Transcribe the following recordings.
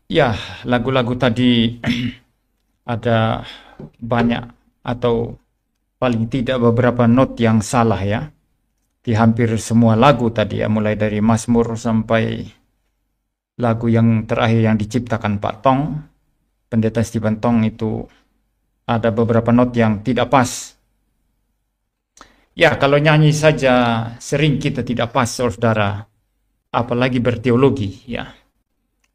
Ya, lagu-lagu tadi ada banyak atau paling tidak beberapa not yang salah ya. Di hampir semua lagu tadi ya, mulai dari Mazmur sampai lagu yang terakhir yang diciptakan Pak Tong, Pendeta Stephen Tong, itu ada beberapa not yang tidak pas. Ya, kalau nyanyi saja sering kita tidak pas, saudara, apalagi berteologi ya.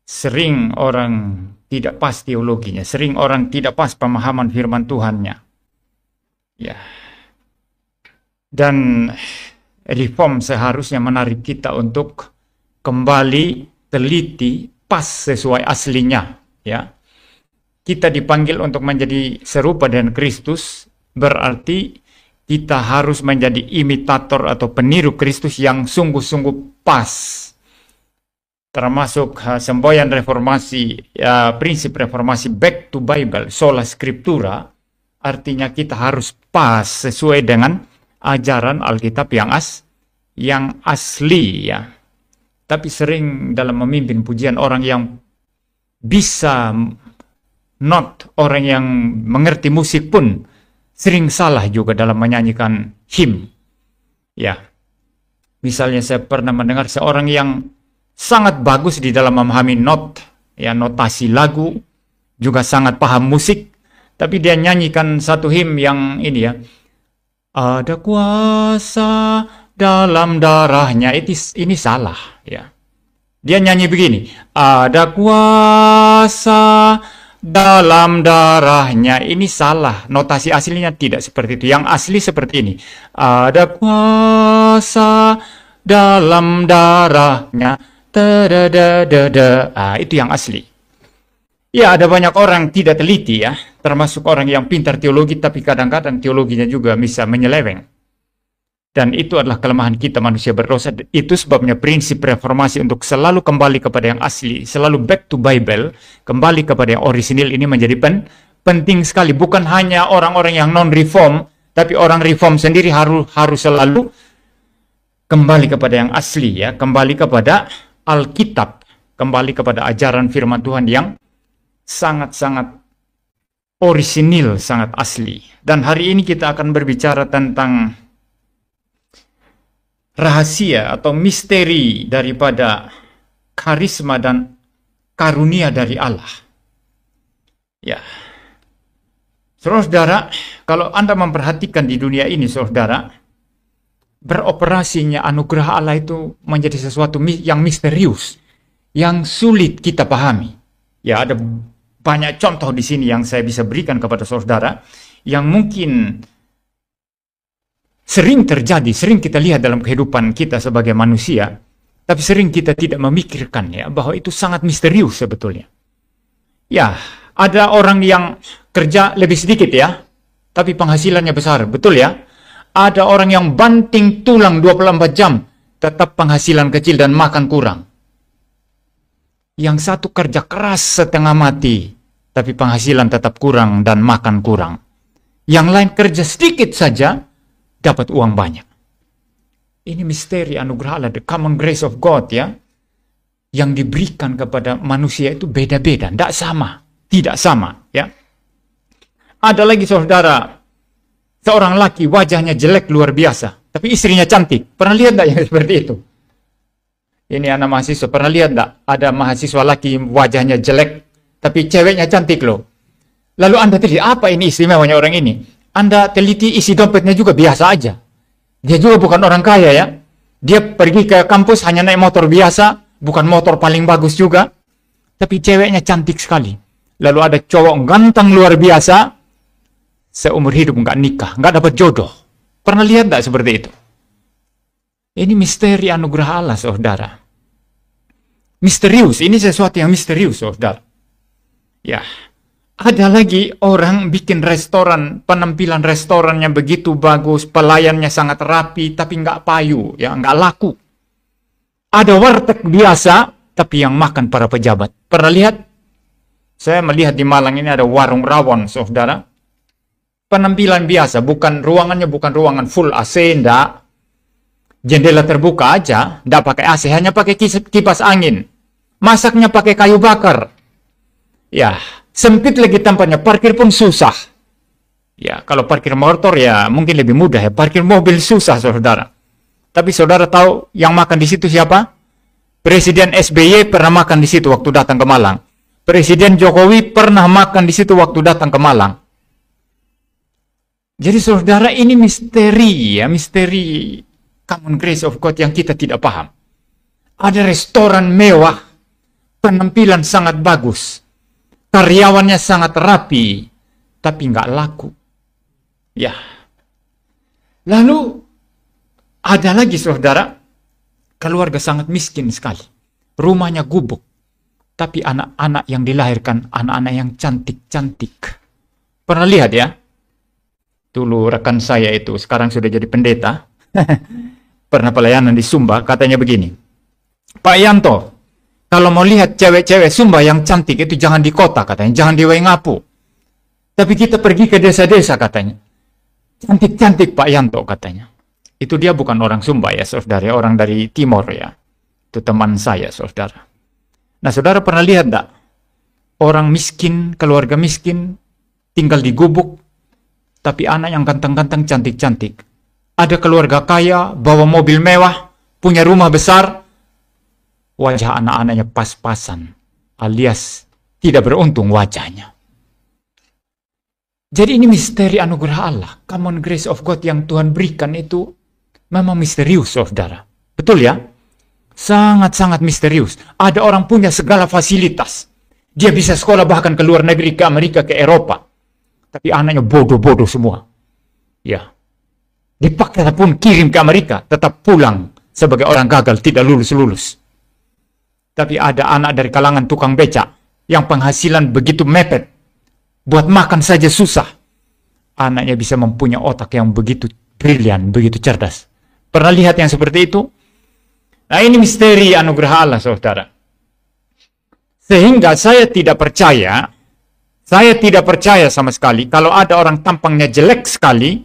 Sering orang tidak pas teologinya, sering orang tidak pas pemahaman firman Tuhannya. Ya. Dan reform seharusnya menarik kita untuk kembali teliti pas sesuai aslinya, ya. Kita dipanggil untuk menjadi serupa dengan Kristus, berarti kita harus menjadi imitator atau peniru Kristus yang sungguh-sungguh pas. Termasuk semboyan reformasi, ya, prinsip reformasi back to Bible, sola scriptura, artinya kita harus pas sesuai dengan ajaran Alkitab yang asli ya. Tapi sering dalam memimpin pujian orang yang bisa orang yang mengerti musik pun sering salah juga dalam menyanyikan hymn. Ya. Misalnya saya pernah mendengar seorang yang sangat bagus di dalam memahami notasi lagu, juga sangat paham musik, tapi dia nyanyikan satu hymn yang ini ya, ada kuasa dalam darahnya, ini salah ya. Dia nyanyi begini, ada kuasa dalam darahnya, ini salah, notasi aslinya tidak seperti itu. Yang asli seperti ini, ada kuasa dalam darahnya, itu yang asli. Ya, ada banyak orang tidak teliti ya, termasuk orang yang pintar teologi, tapi kadang-kadang teologinya juga bisa menyeleweng. Dan itu adalah kelemahan kita manusia berdosa. Itu sebabnya prinsip reformasi untuk selalu kembali kepada yang asli, selalu back to Bible, kembali kepada yang orisinil, ini menjadi penting sekali. Bukan hanya orang-orang yang non-reform, tapi orang reform sendiri harus selalu kembali kepada yang asli ya, kembali kepada Alkitab, kembali kepada ajaran firman Tuhan yang sangat-sangat orisinil, sangat asli. Dan hari ini kita akan berbicara tentang rahasia atau misteri daripada karisma dan karunia dari Allah. Ya. Saudara, kalau Anda memperhatikan di dunia ini, saudara, beroperasinya anugerah Allah itu menjadi sesuatu yang misterius, yang sulit kita pahami. Ya, ada banyak contoh di sini yang saya bisa berikan kepada saudara, yang mungkin sering terjadi, sering kita lihat dalam kehidupan kita sebagai manusia, tapi sering kita tidak memikirkan ya, bahwa itu sangat misterius sebetulnya. Ya, ada orang yang kerja lebih sedikit ya, tapi penghasilannya besar, betul ya? Ada orang yang banting tulang 24 jam, tetap penghasilan kecil dan makan kurang. Yang satu kerja keras setengah mati, tapi penghasilan tetap kurang dan makan kurang. Yang lain kerja sedikit saja, dapat uang banyak. Ini misteri anugerah Allah, the common grace of God ya. Yang diberikan kepada manusia itu beda-beda, tidak sama ya. Ada lagi saudara, seorang laki wajahnya jelek luar biasa, tapi istrinya cantik. Pernah lihat enggak yang seperti itu? Ini anak mahasiswa, pernah lihat enggak? Ada mahasiswa laki wajahnya jelek, tapi ceweknya cantik loh. Lalu Anda teliti, apa ini istimewanya orang ini? Anda teliti isi dompetnya juga biasa aja. Dia juga bukan orang kaya ya. Dia pergi ke kampus hanya naik motor biasa, bukan motor paling bagus juga. Tapi ceweknya cantik sekali. Lalu ada cowok ganteng luar biasa, seumur hidup nggak nikah, nggak dapat jodoh. Pernah lihat nggak seperti itu? Ini misteri anugerah Allah, saudara. Misterius, ini sesuatu yang misterius, saudara. Ya, ada lagi orang bikin restoran, penampilan restorannya begitu bagus, pelayannya sangat rapi, tapi nggak payu, ya nggak laku. Ada warteg biasa, tapi yang makan para pejabat. Pernah lihat? Saya melihat di Malang ini ada warung rawon, saudara. Penampilan biasa, ruangannya bukan ruangan full AC, enggak. Jendela terbuka aja, enggak pakai AC, hanya pakai kipas angin. Masaknya pakai kayu bakar. Ya, sempit lagi tempatnya, parkir pun susah. Ya, kalau parkir motor ya mungkin lebih mudah ya, parkir mobil susah saudara. Tapi saudara tahu yang makan di situ siapa? Presiden SBY pernah makan di situ waktu datang ke Malang. Presiden Jokowi pernah makan di situ waktu datang ke Malang. Jadi saudara, ini misteri ya, misteri Common Grace of God yang kita tidak paham. Ada restoran mewah, penampilan sangat bagus, karyawannya sangat rapi, tapi nggak laku. Ya. Lalu ada lagi saudara, keluarga sangat miskin sekali. Rumahnya gubuk. Tapi anak-anak yang dilahirkan, anak-anak yang cantik-cantik. Pernah lihat ya? Dulu rekan saya itu, sekarang sudah jadi pendeta. Pernah pelayanan di Sumba, katanya begini. Pak Yanto, kalau mau lihat cewek-cewek Sumba yang cantik itu jangan di kota katanya, jangan di Waingapu. Tapi kita pergi ke desa-desa katanya. Cantik-cantik Pak Yanto katanya. Itu dia bukan orang Sumba ya saudara, orang dari Timor ya. Itu teman saya saudara. Nah saudara pernah lihat tak? Orang miskin, keluarga miskin, tinggal di gubuk, tapi anak yang ganteng-ganteng, cantik-cantik. Ada keluarga kaya, bawa mobil mewah, punya rumah besar, wajah anak-anaknya pas-pasan, alias tidak beruntung wajahnya. Jadi ini misteri anugerah Allah, common grace of God yang Tuhan berikan itu memang misterius, saudara. Betul ya? Sangat-sangat misterius. Ada orang punya segala fasilitas. Dia bisa sekolah bahkan ke luar negeri, ke Amerika, ke Eropa. Tapi anaknya bodoh-bodoh semua. Ya. Dipaksa pun kirim ke Amerika, tetap pulang sebagai orang gagal, tidak lulus-lulus. Tapi ada anak dari kalangan tukang becak yang penghasilan begitu mepet. Buat makan saja susah. Anaknya bisa mempunyai otak yang begitu brilian, begitu cerdas. Pernah lihat yang seperti itu? Nah ini misteri anugerah Allah, saudara. Sehingga saya tidak percaya sama sekali kalau ada orang tampangnya jelek sekali,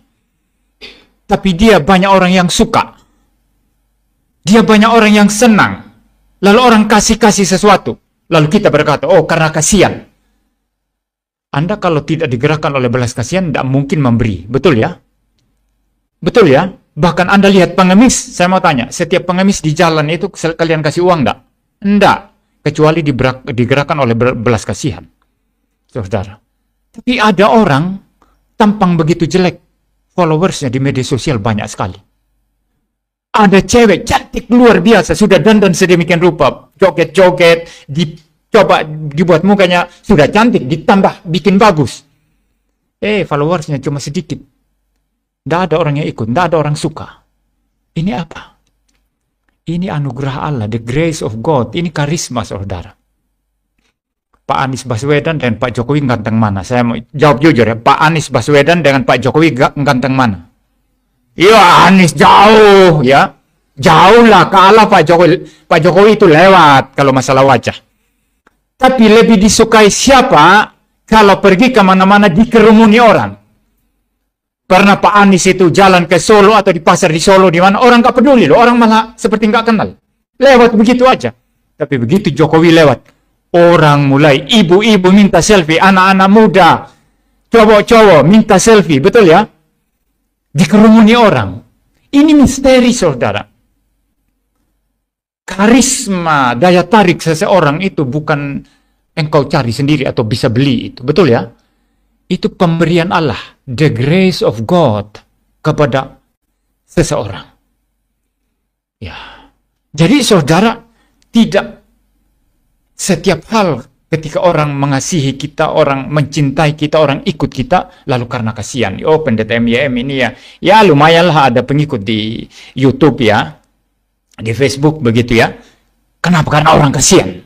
tapi dia banyak orang yang suka. Dia banyak orang yang senang. Lalu orang kasih sesuatu. Lalu kita berkata, oh karena kasihan. Anda kalau tidak digerakkan oleh belas kasihan, tidak mungkin memberi. Betul ya? Betul ya? Bahkan Anda lihat pengemis, saya mau tanya, setiap pengemis di jalan itu kalian kasih uang enggak? Enggak. Kecuali digerakkan oleh belas kasihan. Saudara. Tapi ada orang tampang begitu jelek. Followersnya di media sosial banyak sekali. Ada cewek cantik luar biasa, sudah dandan sedemikian rupa, joget-joget, coba dibuat mukanya sudah cantik, ditambah bikin bagus. Followersnya cuma sedikit. Tidak ada orang yang ikut, tidak ada orang suka. Ini apa? Ini anugerah Allah, the grace of God. Ini karisma, saudara. Pak Anies Baswedan dan Pak Jokowi ganteng mana? Saya mau jawab jujur ya. Pak Anies Baswedan dengan Pak Jokowi ganteng mana? Iya, Anies jauh ya. Jauh lah, kalah Pak Jokowi. Pak Jokowi itu lewat kalau masalah wajah. Tapi lebih disukai siapa kalau pergi kemana-mana dikerumuni orang. Karena Pak Anies itu jalan ke Solo atau di pasar di Solo di mana orang gak peduli loh. Orang malah seperti gak kenal. Lewat begitu aja. Tapi begitu Jokowi lewat, orang mulai ibu-ibu minta selfie, anak-anak muda, cowok-cowok minta selfie, betul ya? Dikerumuni orang. Ini misteri, saudara. Karisma, daya tarik seseorang itu bukan engkau cari sendiri atau bisa beli itu, betul ya? Itu pemberian Allah, the grace of God kepada seseorang. Ya. Jadi saudara, tidak setiap hal ketika orang mengasihi kita, orang mencintai kita, orang ikut kita, lalu karena kasihan. Oh, pendeta MYM ini ya lumayanlah ada pengikut di YouTube ya, di Facebook begitu ya. Kenapa? Karena orang kasihan.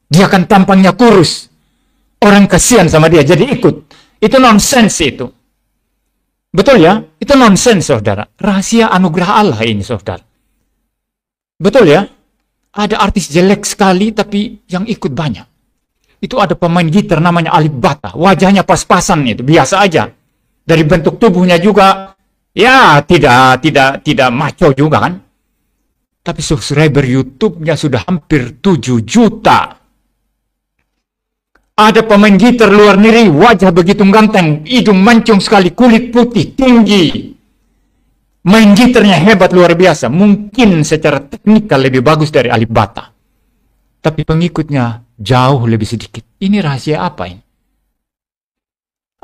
Dia kan tampangnya kurus. Orang kasihan sama dia, jadi ikut. Itu nonsens itu. Betul ya? Itu nonsens, saudara. Rahasia anugerah Allah ini, saudara. Betul ya? Ada artis jelek sekali, tapi yang ikut banyak. Itu ada pemain gitar namanya Alif Bata. Wajahnya pas-pasan itu, biasa aja. Dari bentuk tubuhnya juga, ya tidak maco juga kan. Tapi subscriber YouTube-nya sudah hampir 7 juta. Ada pemain gitar luar negeri, wajah begitu ganteng, hidung mancung sekali, kulit putih, tinggi. Main gitarnya hebat luar biasa. Mungkin secara teknikal lebih bagus dari Alif Ba Ta. Tapi pengikutnya jauh lebih sedikit. Ini rahasia apa ini?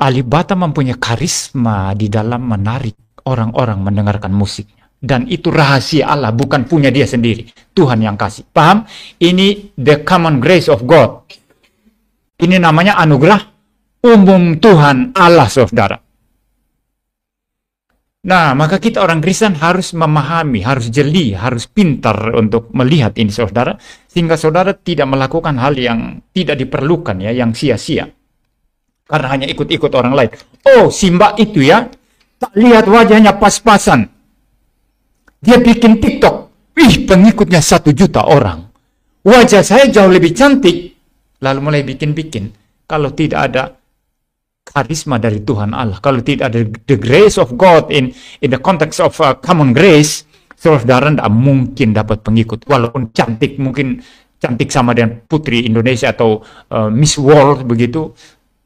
Alif Ba Ta mempunyai karisma di dalam menarik orang-orang mendengarkan musiknya. Dan itu rahasia Allah, bukan punya dia sendiri. Tuhan yang kasih. Paham? Ini the common grace of God. Ini namanya anugerah umum Tuhan Allah, saudara. Nah, maka kita orang Kristen harus memahami, harus jeli, harus pintar untuk melihat ini, saudara. Sehingga saudara tidak melakukan hal yang tidak diperlukan, ya, yang sia-sia. Karena hanya ikut-ikut orang lain. Oh, si mbak itu ya, tak lihat wajahnya pas-pasan. Dia bikin TikTok. Ih, pengikutnya 1 juta orang. Wajah saya jauh lebih cantik. Lalu mulai bikin-bikin. Kalau tidak ada karisma dari Tuhan Allah, kalau tidak ada the grace of God in the context of common grace, saudara tidak mungkin dapat pengikut. Walaupun cantik, mungkin cantik sama dengan Putri Indonesia atau Miss World begitu,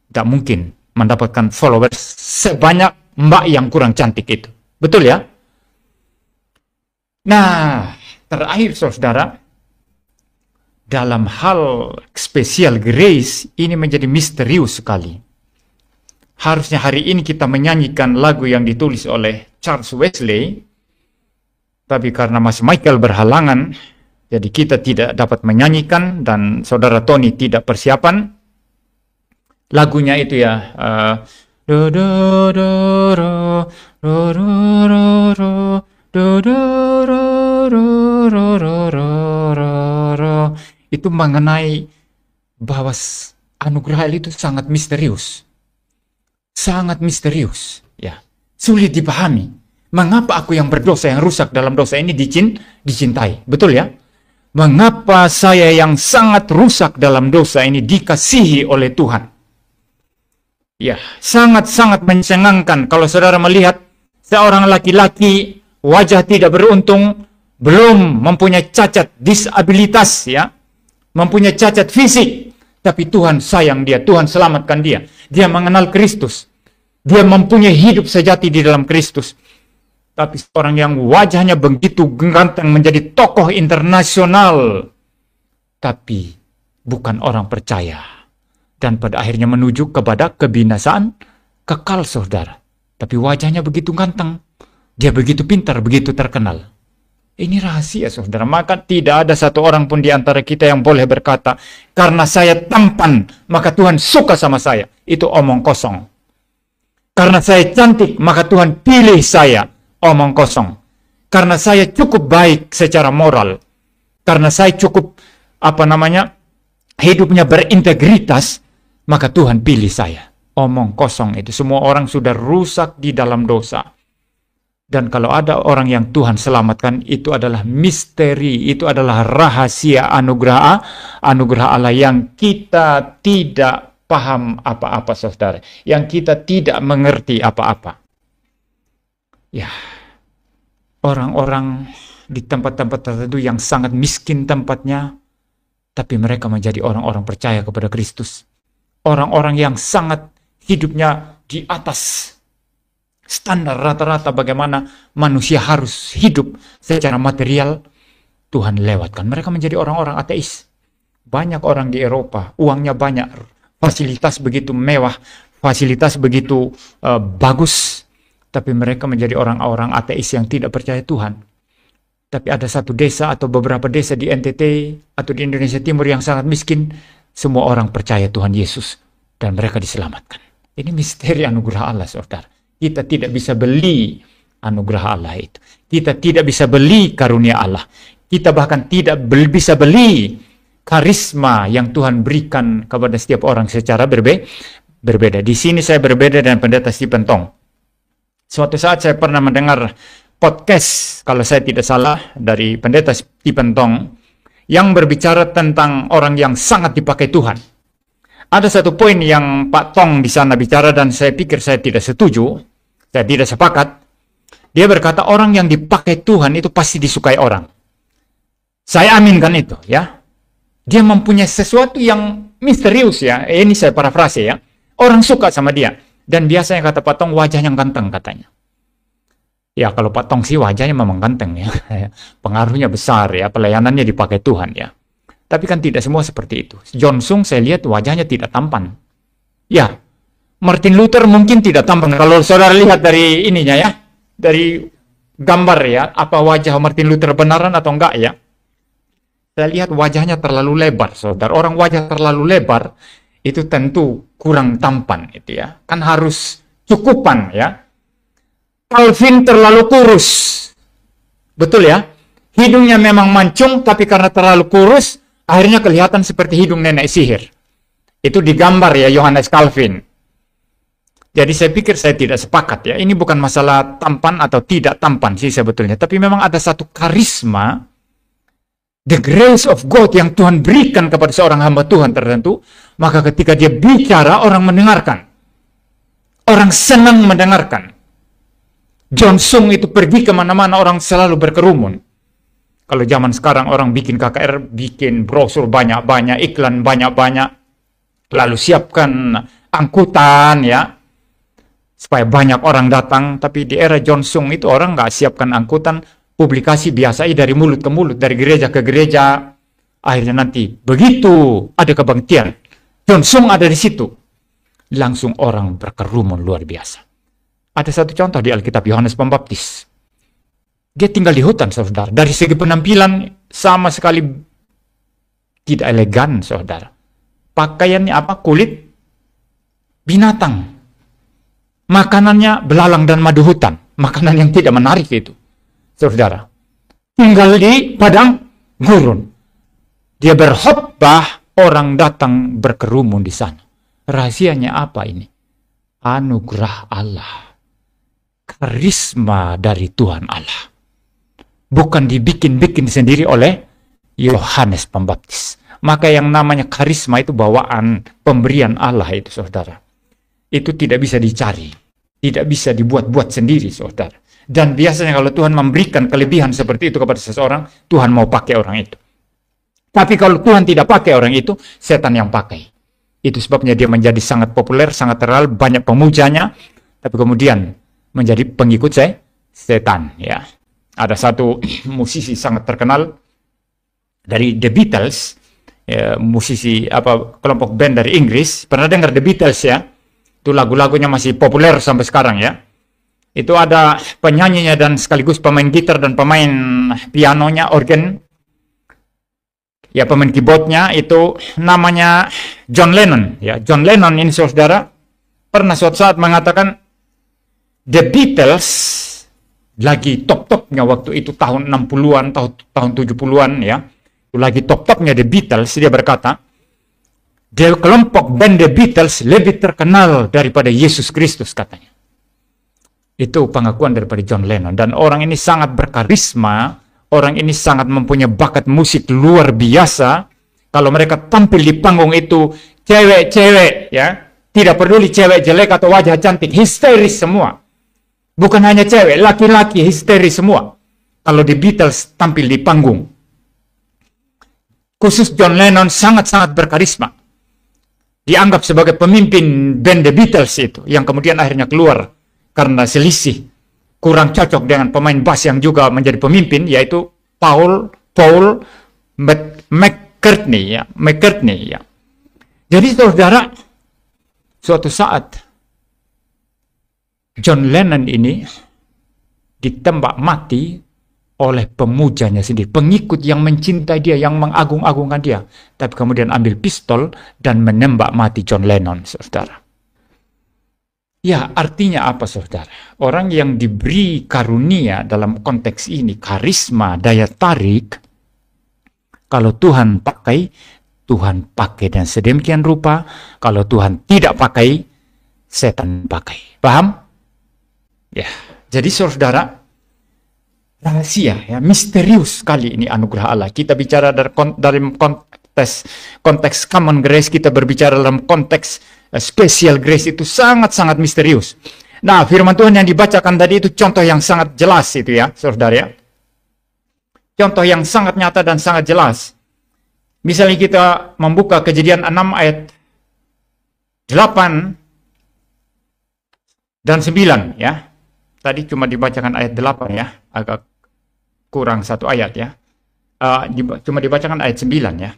tidak mungkin mendapatkan followers sebanyak mbak yang kurang cantik itu. Betul ya? Nah, terakhir saudara, dalam hal spesial grace, ini menjadi misterius sekali. Harusnya hari ini kita menyanyikan lagu yang ditulis oleh Charles Wesley, tapi karena Mas Michael berhalangan, jadi kita tidak dapat menyanyikan, dan saudara Tony tidak persiapan. Lagunya itu ya, do do do do do do do do do do do do. Itu mengenai bahwa anugerah Allah itu sangat misterius. Sangat misterius. Ya. Sulit dipahami. Mengapa aku yang berdosa, yang rusak dalam dosa ini dicintai? Betul ya? Mengapa saya yang sangat rusak dalam dosa ini dikasihi oleh Tuhan? Ya, sangat-sangat mencengangkan kalau saudara melihat seorang laki-laki wajah tidak beruntung, belum mempunyai cacat disabilitas, ya, mempunyai cacat fisik, tapi Tuhan sayang dia, Tuhan selamatkan dia. Dia mengenal Kristus, dia mempunyai hidup sejati di dalam Kristus. Tapi seorang yang wajahnya begitu ganteng menjadi tokoh internasional, tapi bukan orang percaya, dan pada akhirnya menuju kepada kebinasaan kekal, saudara. Tapi wajahnya begitu ganteng, dia begitu pintar, begitu terkenal. Ini rahasia, saudara. Maka tidak ada satu orang pun di antara kita yang boleh berkata, karena saya tampan, maka Tuhan suka sama saya. Itu omong kosong. Karena saya cantik, maka Tuhan pilih saya. Omong kosong. Karena saya cukup baik secara moral. Karena saya cukup, hidupnya berintegritas, maka Tuhan pilih saya. Omong kosong itu. Semua orang sudah rusak di dalam dosa. Dan kalau ada orang yang Tuhan selamatkan, itu adalah misteri, itu adalah rahasia anugerah Allah yang kita tidak paham apa-apa, saudara. Yang kita tidak mengerti apa-apa. Ya, orang-orang di tempat-tempat tertentu yang sangat miskin tempatnya, tapi mereka menjadi orang-orang percaya kepada Kristus. Orang-orang yang sangat hidupnya di atas standar rata-rata bagaimana manusia harus hidup secara material, Tuhan lewatkan. Mereka menjadi orang-orang ateis. Banyak orang di Eropa, uangnya banyak, fasilitas begitu mewah, fasilitas begitu bagus, tapi mereka menjadi orang-orang ateis yang tidak percaya Tuhan. Tapi ada satu desa atau beberapa desa di NTT atau di Indonesia Timur yang sangat miskin, semua orang percaya Tuhan Yesus dan mereka diselamatkan. Ini misteri anugerah Allah, saudara. Kita tidak bisa beli anugerah Allah itu. Kita tidak bisa beli karunia Allah. Kita bahkan tidak bisa beli karisma yang Tuhan berikan kepada setiap orang secara berbeda. Di sini saya berbeda dengan pendeta Stephen Tong. Suatu saat saya pernah mendengar podcast, kalau saya tidak salah, dari pendeta Stephen Tong yang berbicara tentang orang yang sangat dipakai Tuhan. Ada satu poin yang Pak Tong di sana bicara dan saya pikir saya tidak setuju, saya tidak sepakat. Dia berkata orang yang dipakai Tuhan itu pasti disukai orang. Saya aminkan itu, ya. Dia mempunyai sesuatu yang misterius ya. Ini saya parafrase ya. Orang suka sama dia. Dan biasanya kata Pak Tong, wajahnya ganteng katanya. Ya kalau Pak Tong sih wajahnya memang ganteng ya. Pengaruhnya besar ya. Pelayanannya dipakai Tuhan ya. Tapi kan tidak semua seperti itu. John Sung saya lihat wajahnya tidak tampan. Ya, Martin Luther mungkin tidak tampan. Kalau saudara lihat dari ininya ya. Dari gambar ya. Apa wajah Martin Luther benaran atau enggak ya. Saya lihat wajahnya terlalu lebar, saudara. Orang wajah terlalu lebar, itu tentu kurang tampan, itu ya. Kan harus cukupan, ya. Calvin terlalu kurus. Betul ya? Hidungnya memang mancung, tapi karena terlalu kurus, akhirnya kelihatan seperti hidung nenek sihir. Itu digambar ya, Yohanes Calvin. Jadi saya pikir saya tidak sepakat ya. Ini bukan masalah tampan atau tidak tampan sih sebetulnya. Tapi memang ada satu karisma, the grace of God yang Tuhan berikan kepada seorang hamba Tuhan tertentu, maka ketika dia bicara, orang mendengarkan. Orang senang mendengarkan. John Sung itu pergi kemana-mana, orang selalu berkerumun. Kalau zaman sekarang orang bikin KKR, bikin brosur banyak-banyak, iklan banyak-banyak, lalu siapkan angkutan ya, supaya banyak orang datang. Tapi di era John Sung itu orang nggak siapkan angkutan, publikasi biasa dari mulut ke mulut, dari gereja ke gereja. Akhirnya nanti begitu ada kebangkitan, John Sung ada di situ, langsung orang berkerumun luar biasa. Ada satu contoh di Alkitab, Yohanes Pembaptis. Dia tinggal di hutan, saudara. Dari segi penampilan sama sekali tidak elegan, saudara. Pakaiannya apa? Kulit binatang. Makanannya belalang dan madu hutan. Makanan yang tidak menarik itu. Saudara, tinggal di padang gurun. Dia berkhotbah, orang datang berkerumun di sana. Rahasianya apa ini? Anugerah Allah. Karisma dari Tuhan Allah. Bukan dibikin-bikin sendiri oleh Yohanes Pembaptis. Maka yang namanya karisma itu bawaan pemberian Allah itu, saudara. Itu tidak bisa dicari. Tidak bisa dibuat-buat sendiri, saudara. Dan biasanya kalau Tuhan memberikan kelebihan seperti itu kepada seseorang, Tuhan mau pakai orang itu. Tapi kalau Tuhan tidak pakai orang itu, setan yang pakai. Itu sebabnya dia menjadi sangat populer, sangat terkenal, banyak pemujanya, tapi kemudian menjadi pengikut setan. Ya, ada satu musisi sangat terkenal dari The Beatles, ya, musisi kelompok band dari Inggris. Pernah dengar The Beatles ya? Itu lagu-lagunya masih populer sampai sekarang ya. Itu ada penyanyinya dan sekaligus pemain gitar dan pemain pianonya, organ. Ya, pemain keyboardnya itu namanya John Lennon. Ya, John Lennon ini, saudara, pernah suatu saat mengatakan The Beatles lagi top-topnya waktu itu tahun 60-an, tahun 70-an ya. Itu lagi top-topnya The Beatles. Dia berkata, kelompok band The Beatles lebih terkenal daripada Yesus Kristus, katanya. Itu pengakuan daripada John Lennon. Dan orang ini sangat berkarisma, orang ini sangat mempunyai bakat musik luar biasa. Kalau mereka tampil di panggung itu, cewek-cewek ya, tidak peduli cewek jelek atau wajah cantik, histeris semua. Bukan hanya cewek, laki-laki histeris semua. Kalau The Beatles tampil di panggung. Khusus John Lennon sangat-sangat berkarisma. Dianggap sebagai pemimpin band The Beatles itu, yang kemudian akhirnya keluar karena selisih, kurang cocok dengan pemain bass yang juga menjadi pemimpin, yaitu Paul McCartney ya. Jadi saudara, suatu saat John Lennon ini ditembak mati oleh pemujanya sendiri, pengikut yang mencintai dia, yang mengagung-agungkan dia, tapi kemudian ambil pistol dan menembak mati John Lennon, saudara. Ya, artinya apa, saudara? Orang yang diberi karunia dalam konteks ini, karisma, daya tarik, kalau Tuhan pakai dan sedemikian rupa. Kalau Tuhan tidak pakai, setan pakai. Paham? Ya, jadi saudara, rahasia, ya, misterius sekali ini anugerah Allah. Kita bicara dari konteks common grace, kita berbicara dalam konteks special grace, itu sangat-sangat misterius. Nah, firman Tuhan yang dibacakan tadi itu contoh yang sangat jelas itu ya, saudara ya. Contoh yang sangat nyata dan sangat jelas. Misalnya kita membuka Kejadian 6 ayat 8 dan 9 ya. Tadi cuma dibacakan ayat 8 ya, agak kurang satu ayat ya. Cuma dibacakan ayat 9 ya.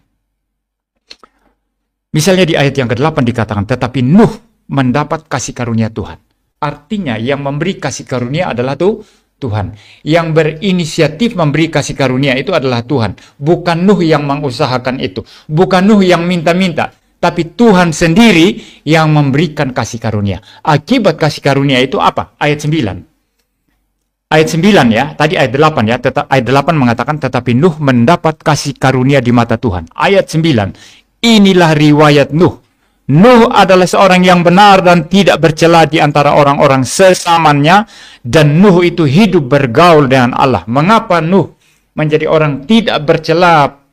Misalnya di ayat yang ke-8 dikatakan, tetapi Nuh mendapat kasih karunia Tuhan. Artinya yang memberi kasih karunia adalah Tuhan. Yang berinisiatif memberi kasih karunia itu adalah Tuhan. Bukan Nuh yang mengusahakan itu. Bukan Nuh yang minta-minta. Tapi Tuhan sendiri yang memberikan kasih karunia. Akibat kasih karunia itu apa? Ayat 9. Ayat 9 ya, tadi ayat 8 ya, ayat 8 mengatakan, tetapi Nuh mendapat kasih karunia di mata Tuhan. Ayat 9, inilah riwayat Nuh. Nuh adalah seorang yang benar dan tidak bercela di antara orang-orang sesamanya, dan Nuh itu hidup bergaul dengan Allah. Mengapa Nuh menjadi orang tidak bercela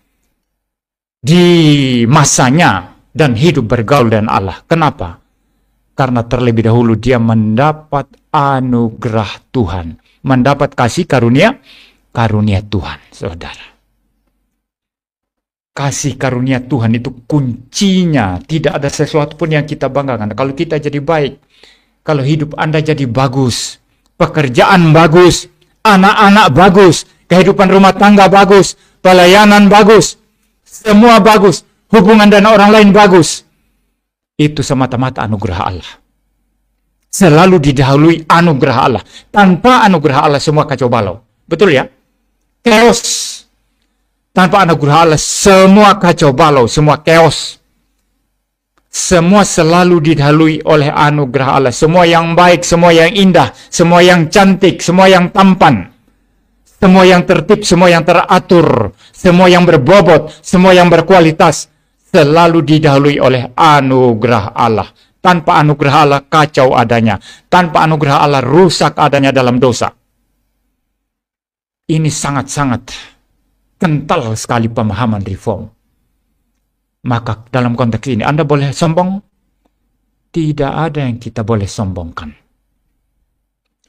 di masanya dan hidup bergaul dengan Allah? Kenapa? Karena terlebih dahulu dia mendapat anugerah Tuhan. Mendapat kasih karunia Tuhan, saudara. Kasih karunia Tuhan itu kuncinya. Tidak ada sesuatu pun yang kita banggakan. Kalau kita jadi baik, kalau hidup Anda jadi bagus, pekerjaan bagus, anak-anak bagus, kehidupan rumah tangga bagus, pelayanan bagus, semua bagus, hubungan dengan orang lain bagus, itu semata-mata anugerah Allah. Selalu didahului anugerah Allah. Tanpa anugerah Allah semua kacau balau. Betul ya? Chaos. Tanpa anugerah Allah semua kacau balau, semua chaos. Semua selalu didahului oleh anugerah Allah. Semua yang baik, semua yang indah, semua yang cantik, semua yang tampan, semua yang tertib, semua yang teratur, semua yang berbobot, semua yang berkualitas, selalu didahului oleh anugerah Allah. Tanpa anugerah Allah kacau adanya. Tanpa anugerah Allah rusak adanya dalam dosa. Ini sangat-sangat kental sekali pemahaman reform. Maka dalam konteks ini Anda boleh sombong? Tidak ada yang kita boleh sombongkan.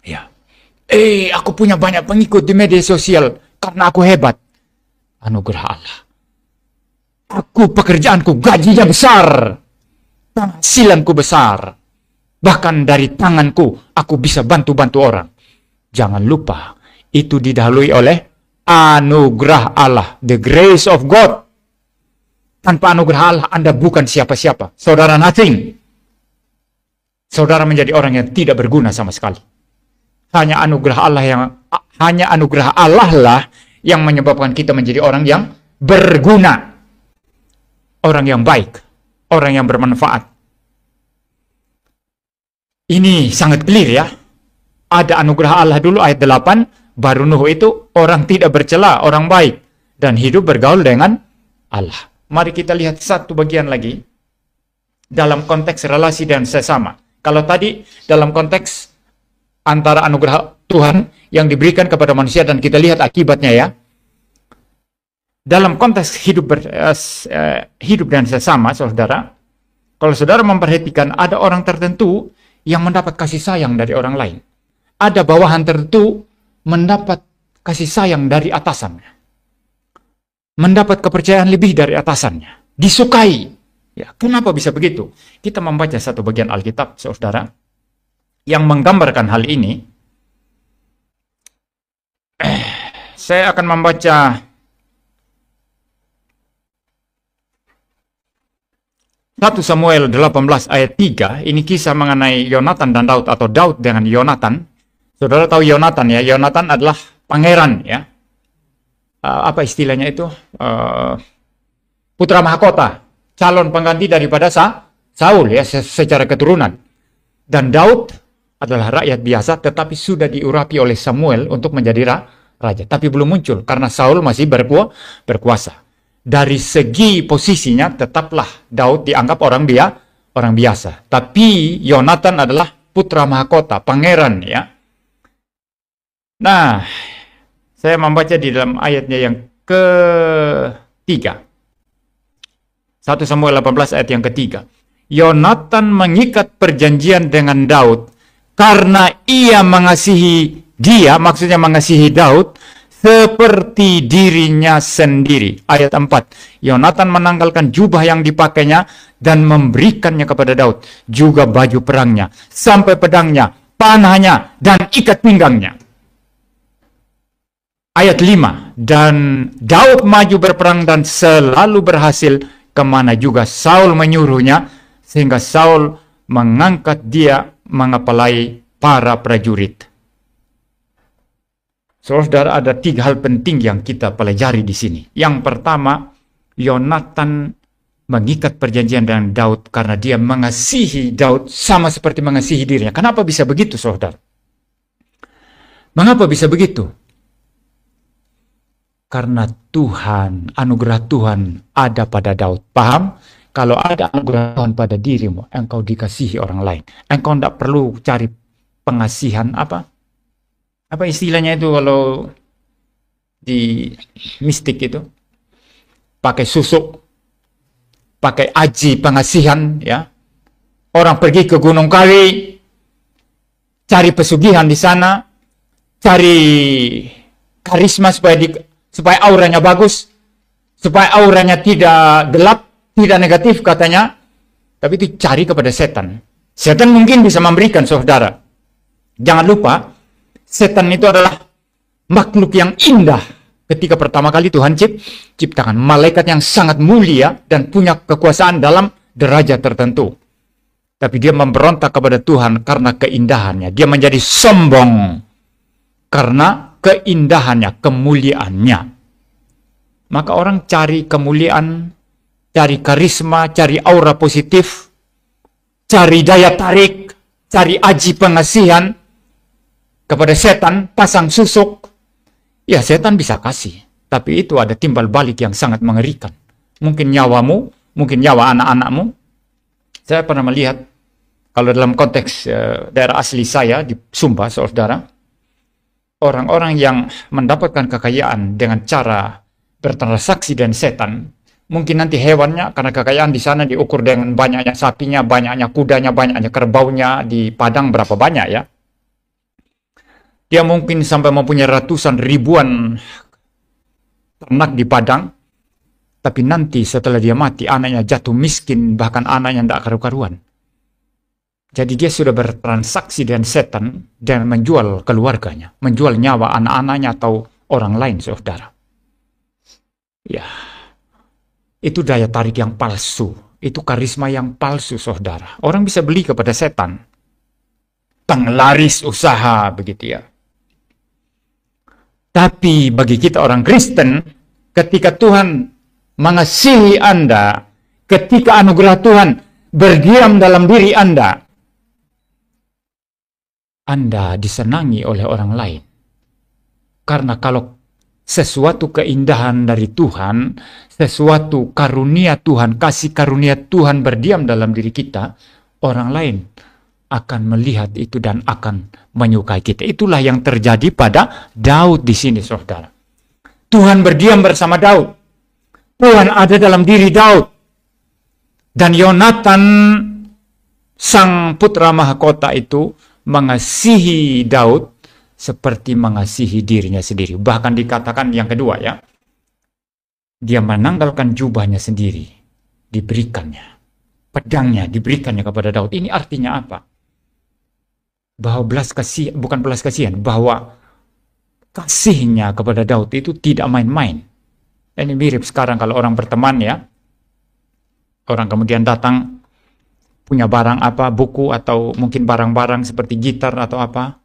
Ya. Aku punya banyak pengikut di media sosial karena aku hebat. Anugerah Allah. Pekerjaanku gajinya besar. Penghasilanku besar. Bahkan dari tanganku, aku bisa bantu-bantu orang. Jangan lupa, itu didahului oleh anugerah Allah. The grace of God. Tanpa anugerah Allah, Anda bukan siapa-siapa. Saudara nothing. Saudara menjadi orang yang tidak berguna sama sekali. Hanya anugerah Allah lah yang menyebabkan kita menjadi orang yang berguna. Orang yang baik. Orang yang bermanfaat. Ini sangat clear ya. Ada anugerah Allah dulu ayat 8, baru Nuh itu orang tidak bercela, orang baik dan hidup bergaul dengan Allah. Mari kita lihat satu bagian lagi dalam konteks relasi dan sesama. Kalau tadi dalam konteks antara anugerah Tuhan yang diberikan kepada manusia dan kita lihat akibatnya ya. Dalam konteks hidup dan sesama, saudara, kalau saudara memperhatikan ada orang tertentu yang mendapat kasih sayang dari orang lain. Ada bawahan tertentu mendapat kasih sayang dari atasannya. Mendapat kepercayaan lebih dari atasannya. Disukai. Ya, kenapa bisa begitu? Kita membaca satu bagian Alkitab, saudara, yang menggambarkan hal ini. Saya akan membaca 1 Samuel 18 ayat 3, ini kisah mengenai Yonatan dan Daud, atau Daud dengan Yonatan. Saudara tahu Yonatan ya, Yonatan adalah pangeran ya. Apa istilahnya itu? Putra mahkota, calon pengganti daripada Saul ya, secara keturunan. Dan Daud adalah rakyat biasa, tetapi sudah diurapi oleh Samuel untuk menjadi raja. Tapi belum muncul, karena Saul masih berkuasa. Dari segi posisinya tetaplah Daud dianggap orang biasa. Tapi Yonatan adalah putra mahkota, pangeran ya. Nah, saya membaca di dalam ayatnya yang ketiga. 1 Samuel 18 ayat yang ketiga. Yonatan mengikat perjanjian dengan Daud karena ia mengasihi dia, maksudnya mengasihi Daud, seperti dirinya sendiri. Ayat 4. Yonatan menanggalkan jubah yang dipakainya dan memberikannya kepada Daud, juga baju perangnya, sampai pedangnya, panahnya, dan ikat pinggangnya. Ayat 5. Dan Daud maju berperang dan selalu berhasil kemana juga Saul menyuruhnya, sehingga Saul mengangkat dia mengepalai para prajurit. Saudara, ada 3 hal penting yang kita pelajari di sini. Yang pertama, Yonatan mengikat perjanjian dengan Daud karena dia mengasihi Daud sama seperti mengasihi dirinya. Kenapa bisa begitu, saudara? Mengapa bisa begitu? Karena Tuhan, anugerah Tuhan ada pada Daud. Paham? Kalau ada anugerah Tuhan pada dirimu, engkau dikasihi orang lain. Engkau tidak perlu cari pengasihan apa istilahnya itu kalau di mistik itu? Pakai susuk, pakai aji pengasihan, ya. Orang pergi ke Gunung Kawi, cari pesugihan di sana, cari karisma supaya auranya bagus, supaya auranya tidak gelap, tidak negatif katanya. Tapi itu cari kepada setan. Setan mungkin bisa memberikan, saudara. Jangan lupa, setan itu adalah makhluk yang indah. Ketika pertama kali Tuhan ciptakan malaikat yang sangat mulia dan punya kekuasaan dalam derajat tertentu. Tapi dia memberontak kepada Tuhan karena keindahannya. Dia menjadi sombong karena keindahannya, kemuliaannya. Maka orang cari kemuliaan, cari karisma, cari aura positif, cari daya tarik, cari aji pengasihan kepada setan, pasang susuk. Ya, setan bisa kasih, tapi itu ada timbal balik yang sangat mengerikan. Mungkin nyawamu, mungkin nyawa anak-anakmu. Saya pernah melihat, kalau dalam konteks daerah asli saya di Sumba, saudara, orang-orang yang mendapatkan kekayaan dengan cara bertransaksi dengan setan, mungkin nanti hewannya, karena kekayaan di sana diukur dengan banyaknya sapinya, banyaknya kudanya, banyaknya kerbaunya, di padang berapa banyak ya. Dia mungkin sampai mempunyai ratusan ribuan ternak di padang, tapi nanti setelah dia mati, anaknya jatuh miskin, bahkan anaknya tidak karu-karuan. Jadi dia sudah bertransaksi dengan setan dan menjual keluarganya, menjual nyawa anak-anaknya atau orang lain, saudara. Ya, itu daya tarik yang palsu, itu karisma yang palsu, saudara. Orang bisa beli kepada setan, penglaris usaha, begitu ya. Tapi bagi kita orang Kristen, ketika Tuhan mengasihi Anda, ketika anugerah Tuhan berdiam dalam diri Anda disenangi oleh orang lain. Karena kalau sesuatu keindahan dari Tuhan, sesuatu karunia Tuhan, kasih karunia Tuhan berdiam dalam diri kita, orang lain akan melihat itu dan akan menyukai kita. Itulah yang terjadi pada Daud di sini, saudara. Tuhan berdiam bersama Daud. Tuhan ada dalam diri Daud. Dan Yonatan, sang putra mahkota itu, mengasihi Daud seperti mengasihi dirinya sendiri. Bahkan dikatakan yang kedua ya, dia menanggalkan jubahnya sendiri, diberikannya. Pedangnya diberikannya kepada Daud. Ini artinya apa? Bahwa bukan belas kasihan, bahwa kasihnya kepada Daud itu tidak main-main. Ini mirip sekarang kalau orang berteman ya, orang kemudian datang punya barang apa, buku atau mungkin barang-barang seperti gitar atau apa.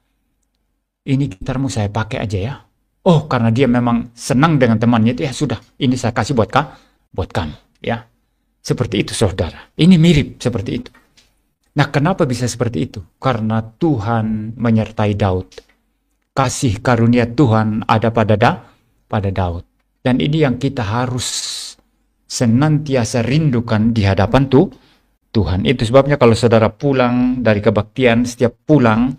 Ini gitarmu saya pakai aja ya. Oh, karena dia memang senang dengan temannya itu, ya sudah, ini saya kasih buat kamu ya. Seperti itu, saudara. Ini mirip seperti itu. Nah, kenapa bisa seperti itu? Karena Tuhan menyertai Daud. Kasih karunia Tuhan ada pada Daud. Dan ini yang kita harus senantiasa rindukan di hadapan Tuhan. Itu sebabnya kalau saudara pulang dari kebaktian, setiap pulang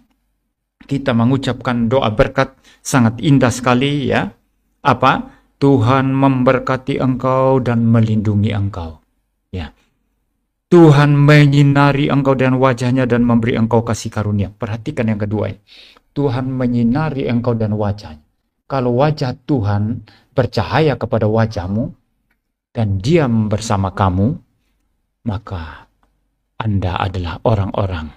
kita mengucapkan doa berkat sangat indah sekali ya. Apa? Tuhan memberkati engkau dan melindungi engkau. Ya. Tuhan menyinari engkau dengan wajahnya dan memberi engkau kasih karunia. Perhatikan yang kedua ini. Tuhan menyinari engkau dan wajahnya. kalau wajah Tuhan bercahaya kepada wajahmu dan diam bersama kamu, maka Anda adalah orang-orang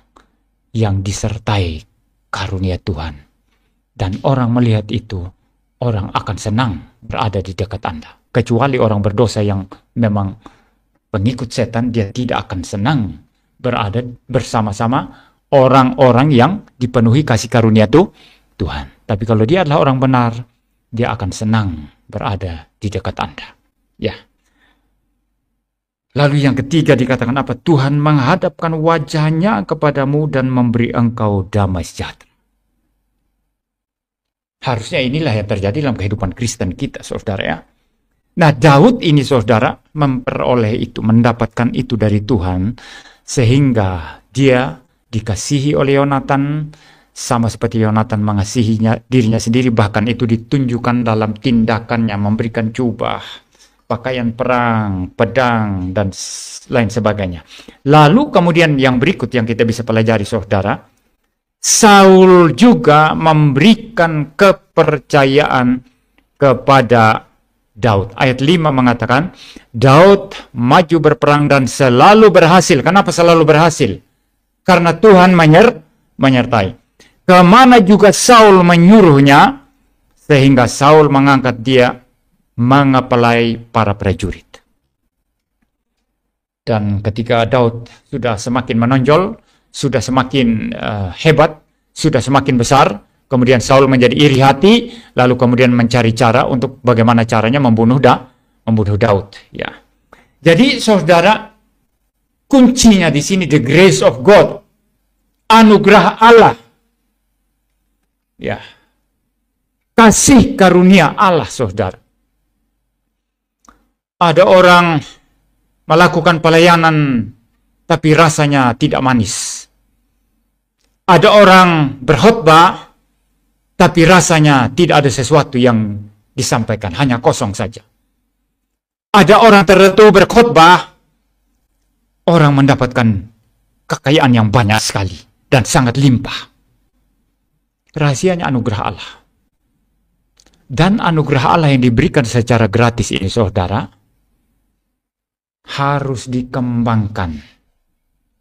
yang disertai karunia Tuhan. Dan orang melihat itu, orang akan senang berada di dekat Anda. Kecuali orang berdosa yang memang pengikut setan, dia tidak akan senang berada bersama-sama orang-orang yang dipenuhi kasih karunia Tuhan. Tapi kalau dia adalah orang benar, dia akan senang berada di dekat Anda. Ya. Lalu yang ketiga dikatakan apa? Tuhan menghadapkan wajahnya kepadamu dan memberi engkau damai sejahtera. Harusnya inilah yang terjadi dalam kehidupan Kristen kita, saudara ya. Nah, Daud ini, saudara, memperoleh itu, mendapatkan itu dari Tuhan, sehingga dia dikasihi oleh Yonatan, sama seperti Yonatan mengasihinya dirinya sendiri, bahkan itu ditunjukkan dalam tindakannya, memberikan jubah, pakaian perang, pedang, dan lain sebagainya. Lalu kemudian yang berikut yang kita bisa pelajari, saudara, Saul juga memberikan kepercayaan kepada Daud. Ayat 5 mengatakan, Daud maju berperang dan selalu berhasil. Kenapa selalu berhasil? Karena Tuhan menyertai. Kemana juga Saul menyuruhnya, sehingga Saul mengangkat dia mengepelai para prajurit. Dan ketika Daud sudah semakin menonjol, sudah semakin hebat, sudah semakin besar, kemudian Saul menjadi iri hati, lalu kemudian mencari cara untuk bagaimana caranya membunuh Daud. Ya. Jadi saudara, kuncinya di sini the grace of God, anugerah Allah. Ya. Kasih karunia Allah, saudara. Ada orang melakukan pelayanan tapi rasanya tidak manis. Ada orang berkhotbah tapi rasanya tidak ada sesuatu yang disampaikan, hanya kosong saja. Ada orang tertentu berkhotbah, orang mendapatkan kekayaan yang banyak sekali dan sangat limpah. Rahasianya anugerah Allah. Dan anugerah Allah yang diberikan secara gratis ini, saudara, harus dikembangkan.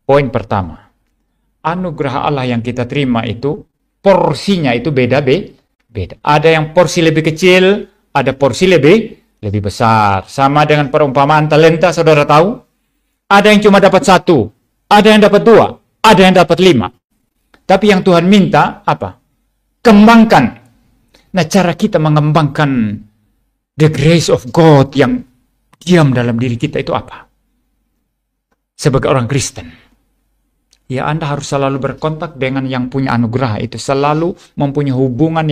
Poin pertama, anugerah Allah yang kita terima itu, porsinya itu beda. Ada yang porsi lebih kecil, ada porsi lebih besar. Sama dengan perumpamaan talenta, saudara tahu? Ada yang cuma dapat 1, ada yang dapat 2, ada yang dapat 5. Tapi yang Tuhan minta apa? Kembangkan. Nah, cara kita mengembangkan the grace of God yang diam dalam diri kita itu apa? Sebagai orang Kristen, ya Anda harus selalu berkontak dengan yang punya anugerah itu, selalu mempunyai hubungan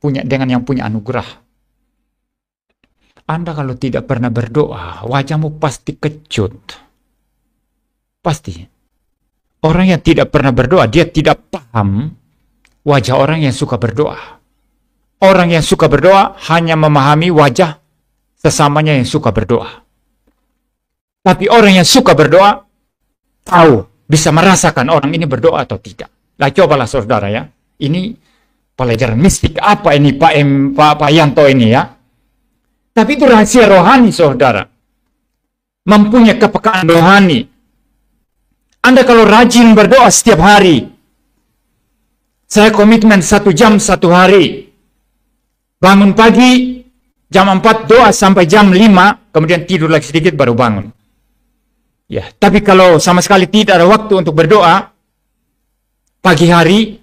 dengan yang punya anugerah. Anda kalau tidak pernah berdoa, wajahmu pasti kecut. Pasti. Orang yang tidak pernah berdoa, dia tidak paham wajah orang yang suka berdoa. Orang yang suka berdoa hanya memahami wajah sesamanya yang suka berdoa. Tapi orang yang suka berdoa tahu, bisa merasakan orang ini berdoa atau tidak. Lah cobalah saudara ya. Ini pelajaran mistik apa ini Pak Yanto ini ya. Tapi itu rahasia rohani, saudara. Mempunyai kepekaan rohani. Anda kalau rajin berdoa setiap hari, saya komitmen 1 jam 1 hari. Bangun pagi, jam 4 doa sampai jam 5, kemudian tidur lagi sedikit baru bangun. Ya, tapi kalau sama sekali tidak ada waktu untuk berdoa, pagi hari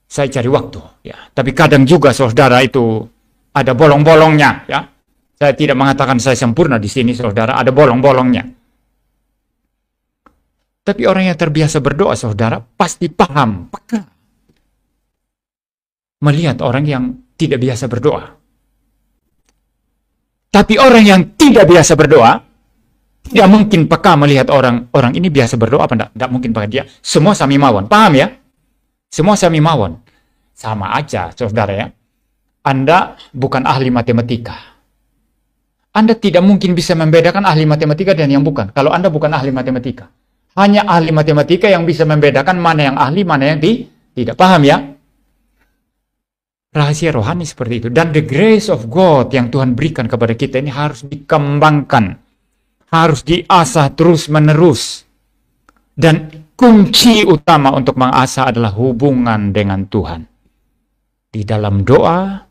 saya cari waktu. Ya, tapi kadang juga saudara itu ada bolong-bolongnya. Ya, saya tidak mengatakan saya sempurna di sini, saudara. Ada bolong-bolongnya. Tapi orang yang terbiasa berdoa, saudara, pasti paham, peka melihat orang yang tidak biasa berdoa. Tapi orang yang tidak biasa berdoa tidak mungkin peka melihat orang ini biasa berdoa apa enggak? Tidak mungkin peka dia. Semua sami mawon. Paham ya? Semua sami mawon. Sama aja, saudara ya. Anda bukan ahli matematika. Anda tidak mungkin bisa membedakan ahli matematika dan yang bukan. Kalau Anda bukan ahli matematika. Hanya ahli matematika yang bisa membedakan mana yang ahli, mana yang tidak. Paham ya? rahasia rohani seperti itu. Dan the grace of God yang Tuhan berikan kepada kita ini harus dikembangkan, harus diasah terus-menerus. Dan kunci utama untuk mengasah adalah hubungan dengan Tuhan. Di dalam doa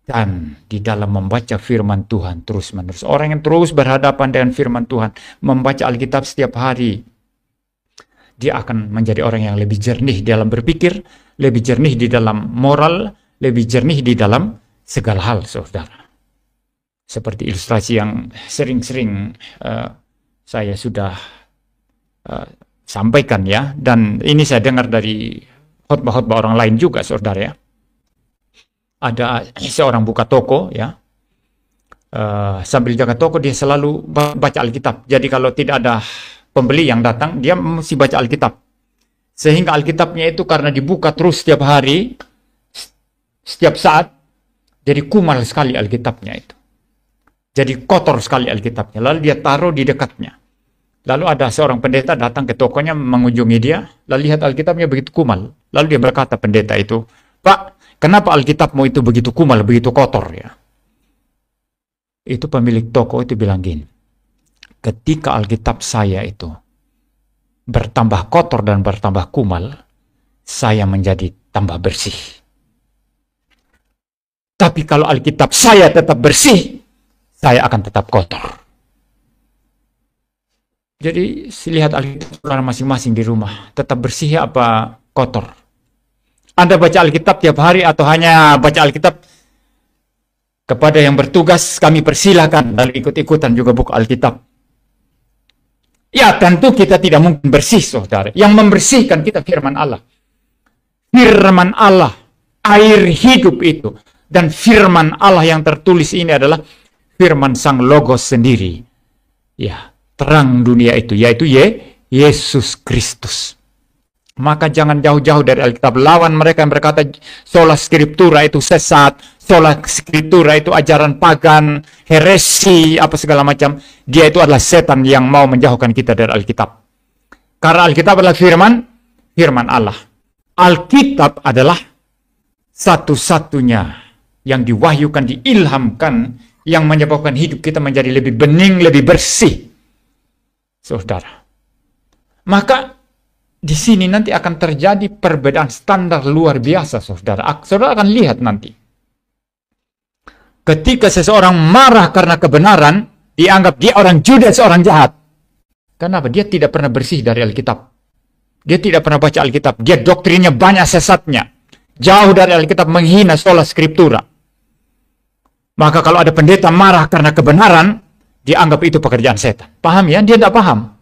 dan di dalam membaca firman Tuhan terus-menerus. Orang yang terus berhadapan dengan firman Tuhan, membaca Alkitab setiap hari, dia akan menjadi orang yang lebih jernih dalam berpikir, lebih jernih di dalam moral, lebih jernih di dalam segala hal, saudara. Seperti ilustrasi yang sering-sering saya sudah sampaikan ya, dan ini saya dengar dari khotbah-khotbah orang lain juga, saudara ya. Ada seorang buka toko ya, sambil jaga toko dia selalu baca Alkitab. Jadi kalau tidak ada pembeli yang datang, dia mesti baca Alkitab. Sehingga Alkitabnya itu karena dibuka terus setiap hari, setiap saat, jadi kumal sekali Alkitabnya itu. Jadi kotor sekali Alkitabnya. Lalu dia taruh di dekatnya. Lalu ada seorang pendeta datang ke tokonya mengunjungi dia, lalu lihat Alkitabnya begitu kumal. Lalu dia berkata pendeta itu, "Pak, kenapa Alkitabmu itu begitu kumal, begitu kotor ya?" Itu pemilik toko itu bilang gini, ketika Alkitab saya itu bertambah kotor dan bertambah kumal, saya menjadi tambah bersih. Tapi kalau Alkitab saya tetap bersih, saya akan tetap kotor. Jadi lihat Alkitab saudara masing-masing di rumah, tetap bersih apa kotor? Anda baca Alkitab tiap hari atau hanya baca Alkitab kepada yang bertugas, kami persilakan lalu ikut-ikutan juga buku Alkitab. Ya tentu kita tidak mungkin bersih, saudara. Yang membersihkan kita firman Allah. Firman Allah, air hidup itu. Dan firman Allah yang tertulis ini adalah firman Sang Logos sendiri. Ya, terang dunia itu, yaitu Yesus Kristus. Maka jangan jauh-jauh dari Alkitab. Lawan mereka yang berkata sola scriptura itu sesat, sola scriptura itu ajaran pagan, heresi, apa segala macam. Dia itu adalah setan yang mau menjauhkan kita dari Alkitab. Karena Alkitab adalah firman Allah. Alkitab adalah satu-satunya yang diwahyukan, diilhamkan, yang menyebabkan hidup kita menjadi lebih bening, lebih bersih. Saudara. Maka di sini nanti akan terjadi perbedaan standar luar biasa, saudara. Saudara akan lihat nanti. Ketika seseorang marah karena kebenaran, dianggap dia orang judes, orang jahat. Kenapa? Dia tidak pernah bersih dari Alkitab. Dia tidak pernah baca Alkitab. Dia doktrinnya banyak sesatnya. Jauh dari Alkitab, menghina sola scriptura. Maka kalau ada pendeta marah karena kebenaran, dianggap itu pekerjaan setan. Paham ya? Dia tidak paham.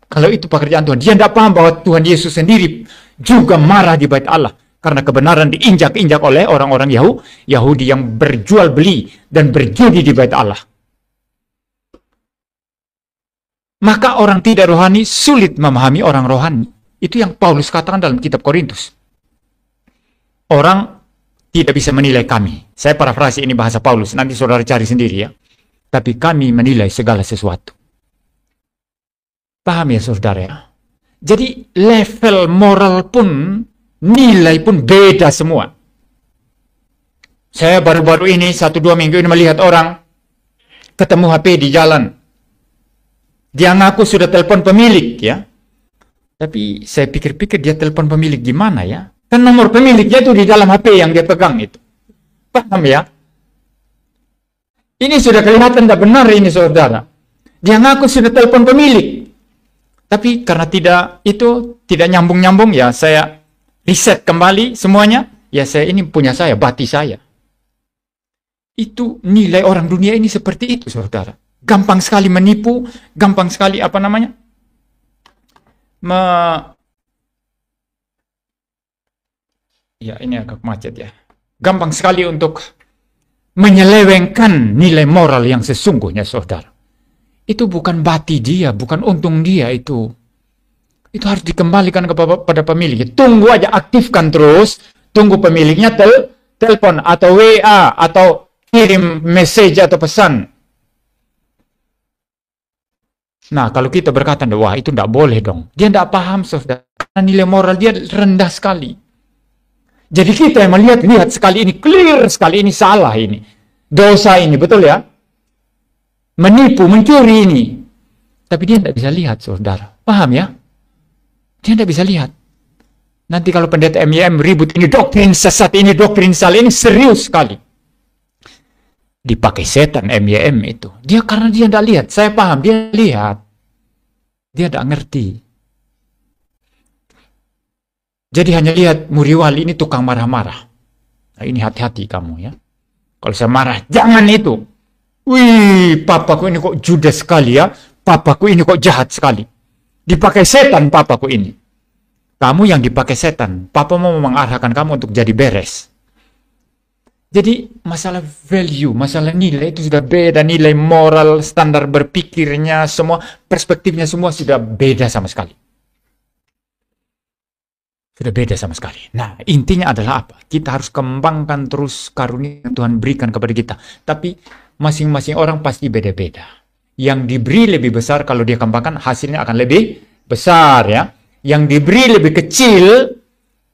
Kalau itu pekerjaan Tuhan. Dia tidak paham bahwa Tuhan Yesus sendiri juga marah di bait Allah. Karena kebenaran diinjak-injak oleh orang-orang Yahudi yang berjual beli dan berjudi di bait Allah. Maka orang tidak rohani sulit memahami orang rohani. Itu yang Paulus katakan dalam kitab Korintus. Orang tidak bisa menilai kami. Saya parafrase ini bahasa Paulus. Nanti saudara cari sendiri ya. Tapi kami menilai segala sesuatu. Paham ya saudara ya? Jadi level moral pun, nilai pun beda semua. Saya baru-baru ini, 1-2 minggu ini melihat orang ketemu HP di jalan. Dia ngaku sudah telepon pemilik ya. Tapi saya pikir-pikir dia telepon pemilik gimana ya? Kan nomor pemiliknya itu di dalam HP yang dia pegang itu. Paham ya? Ini sudah kelihatan tidak benar ini saudara. Dia ngaku sudah telepon pemilik. Tapi karena tidak nyambung-nyambung ya saya riset kembali semuanya. Ya saya ini punya saya, bati saya. Itu nilai orang dunia ini seperti itu saudara. Gampang sekali menipu, gampang sekali ya ini agak macet ya. Gampang sekali untuk menyelewengkan nilai moral yang sesungguhnya saudara. Itu bukan bati dia, bukan untung dia itu. Itu harus dikembalikan kepada pemiliknya. Tunggu aja, aktifkan terus. Tunggu pemiliknya telepon atau WA atau kirim message atau pesan. Nah, kalau kita berkata, wah itu tidak boleh dong. Dia tidak paham, saudara. Nilai moral dia rendah sekali. Jadi kita yang melihat sekali ini clear, sekali ini salah ini. Dosa ini, betul ya? Menipu, mencuri ini. Tapi dia tidak bisa lihat, saudara. Paham ya? Dia tidak bisa lihat. Nanti kalau pendeta MYM ribut, ini doktrin sesat, ini doktrin salah, ini serius sekali. Dipakai setan MYM itu. Karena dia tidak lihat. Saya paham, dia lihat. Dia tidak ngerti. Jadi hanya lihat Muriwali ini tukang marah-marah. Nah, ini hati-hati kamu ya. Kalau saya marah, jangan itu. Wih, papaku ini kok judes sekali ya. Papaku ini kok jahat sekali. Dipakai setan papaku ini. Kamu yang dipakai setan. Papa mau mengarahkan kamu untuk jadi beres. Jadi masalah value, masalah nilai itu sudah beda. Nilai moral, standar berpikirnya, semua perspektifnya semua sudah beda sama sekali. Sudah beda sama sekali. Nah, intinya adalah apa? Kita harus kembangkan terus karunia yang Tuhan berikan kepada kita. Tapi masing-masing orang pasti beda-beda. Yang diberi lebih besar kalau dia kembangkan hasilnya akan lebih besar ya. Yang diberi lebih kecil